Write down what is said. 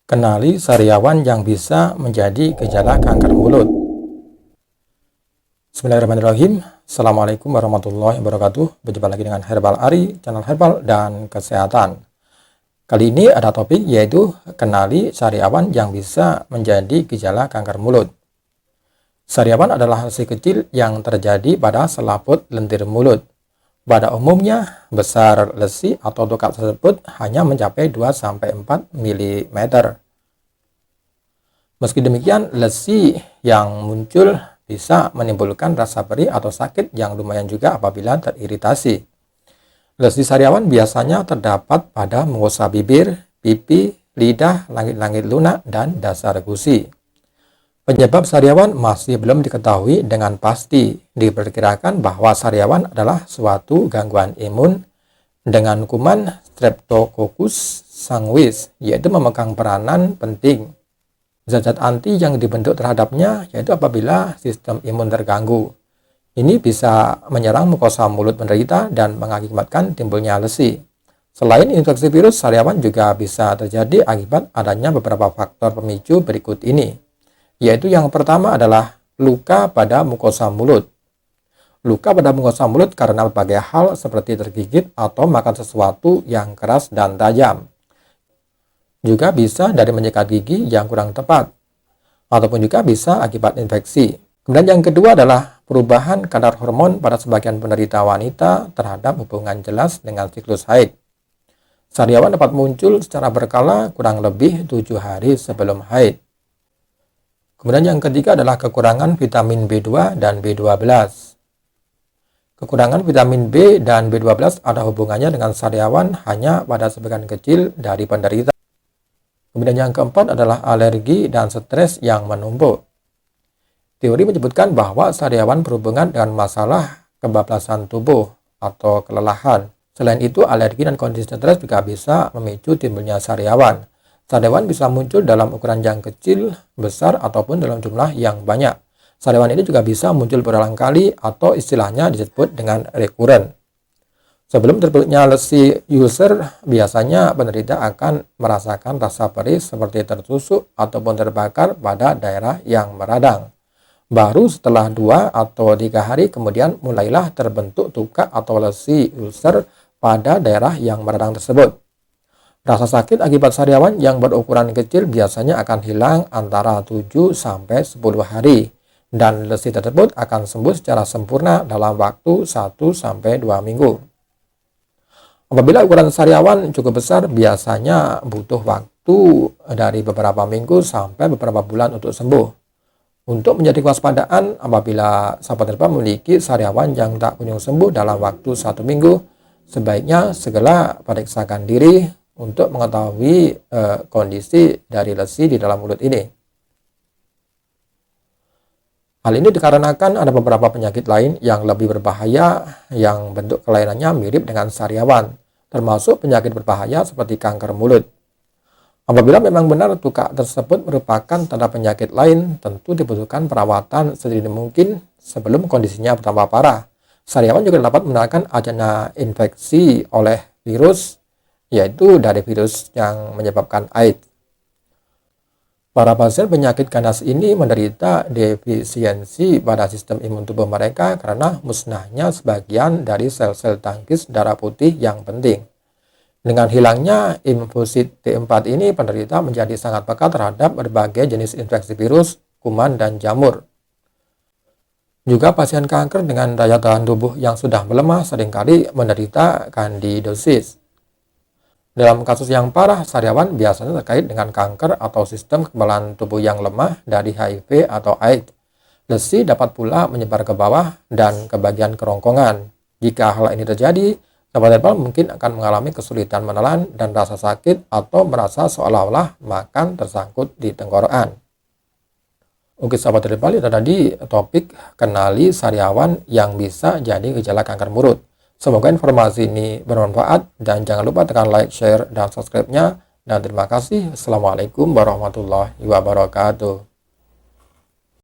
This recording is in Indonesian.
Kenali sariawan yang bisa menjadi gejala kanker mulut. Bismillahirrahmanirrahim. Assalamualaikum warahmatullahi wabarakatuh. Berjumpa lagi dengan Herbal Ari, channel herbal dan kesehatan. Kali ini ada topik yaitu kenali sariawan yang bisa menjadi gejala kanker mulut. Sariawan adalah lesi kecil yang terjadi pada selaput lendir mulut. Pada umumnya, besar lesi atau tukak tersebut hanya mencapai 2-4 mm. Meski demikian, lesi yang muncul bisa menimbulkan rasa perih atau sakit yang lumayan juga apabila teriritasi. Lesi sariawan biasanya terdapat pada mukosa bibir, pipi, lidah, langit-langit lunak, dan dasar gusi. Penyebab sariawan masih belum diketahui dengan pasti. Diperkirakan bahwa sariawan adalah suatu gangguan imun dengan kuman Streptococcus sanguis, yaitu memegang peranan penting. Zat-zat anti yang dibentuk terhadapnya yaitu apabila sistem imun terganggu. Ini bisa menyerang mukosa mulut penderita dan mengakibatkan timbulnya lesi. Selain infeksi virus, sariawan juga bisa terjadi akibat adanya beberapa faktor pemicu berikut ini. Yaitu yang pertama adalah luka pada mukosa mulut. Luka pada mukosa mulut karena berbagai hal seperti tergigit atau makan sesuatu yang keras dan tajam. Juga bisa dari menyikat gigi yang kurang tepat, ataupun juga bisa akibat infeksi. Kemudian yang kedua adalah perubahan kadar hormon pada sebagian penderita wanita terhadap hubungan jelas dengan siklus haid. Sariawan dapat muncul secara berkala kurang lebih 7 hari sebelum haid. Kemudian yang ketiga adalah kekurangan vitamin B2 dan B12. Kekurangan vitamin B dan B12 ada hubungannya dengan sariawan hanya pada sebagian kecil dari penderita. Kemudian yang keempat adalah alergi dan stres yang menumpuk. Teori menyebutkan bahwa sariawan berhubungan dengan masalah kebablasan tubuh atau kelelahan. Selain itu, alergi dan kondisi stres juga bisa memicu timbulnya sariawan. Sariawan bisa muncul dalam ukuran yang kecil, besar, ataupun dalam jumlah yang banyak. Sariawan ini juga bisa muncul berulang kali atau istilahnya disebut dengan rekuren. Sebelum terbentuknya lesi ulcer, biasanya penderita akan merasakan rasa perih seperti tertusuk ataupun terbakar pada daerah yang meradang. Baru setelah 2 atau 3 hari kemudian mulailah terbentuk tukak atau lesi ulcer pada daerah yang meradang tersebut. Rasa sakit akibat sariawan yang berukuran kecil biasanya akan hilang antara 7-10 hari dan lesi tersebut akan sembuh secara sempurna dalam waktu 1-2 minggu. Apabila ukuran sariawan cukup besar, biasanya butuh waktu dari beberapa minggu sampai beberapa bulan untuk sembuh. Untuk menjadi kewaspadaan, apabila sahabat herbal memiliki sariawan yang tak kunjung sembuh dalam waktu 1 minggu, sebaiknya segera periksakan diri untuk mengetahui kondisi dari lesi di dalam mulut ini. Hal ini dikarenakan ada beberapa penyakit lain yang lebih berbahaya yang bentuk kelainannya mirip dengan sariawan, termasuk penyakit berbahaya seperti kanker mulut. Apabila memang benar tukak tersebut merupakan tanda penyakit lain, tentu dibutuhkan perawatan sedini mungkin sebelum kondisinya bertambah parah. Sariawan juga dapat merupakan ajana infeksi oleh virus, yaitu dari virus yang menyebabkan AIDS. Para pasien penyakit ganas ini menderita defisiensi pada sistem imun tubuh mereka karena musnahnya sebagian dari sel-sel tangkis darah putih yang penting. Dengan hilangnya infusit T4 ini, penderita menjadi sangat peka terhadap berbagai jenis infeksi virus, kuman, dan jamur. Juga pasien kanker dengan daya tahan tubuh yang sudah melemah seringkali menderita kandidosis. Dalam kasus yang parah, sariawan biasanya terkait dengan kanker atau sistem kekebalan tubuh yang lemah dari HIV atau AIDS. Lesi dapat pula menyebar ke bawah dan ke bagian kerongkongan. Jika hal ini terjadi, sahabat herbal mungkin akan mengalami kesulitan menelan dan rasa sakit atau merasa seolah-olah makan tersangkut di tenggorokan. Oke sahabat herbal, itu tadi topik kenali sariawan yang bisa jadi gejala kanker mulut. Semoga informasi ini bermanfaat dan jangan lupa tekan like, share, dan subscribe-nya. Dan terima kasih. Assalamualaikum warahmatullahi wabarakatuh.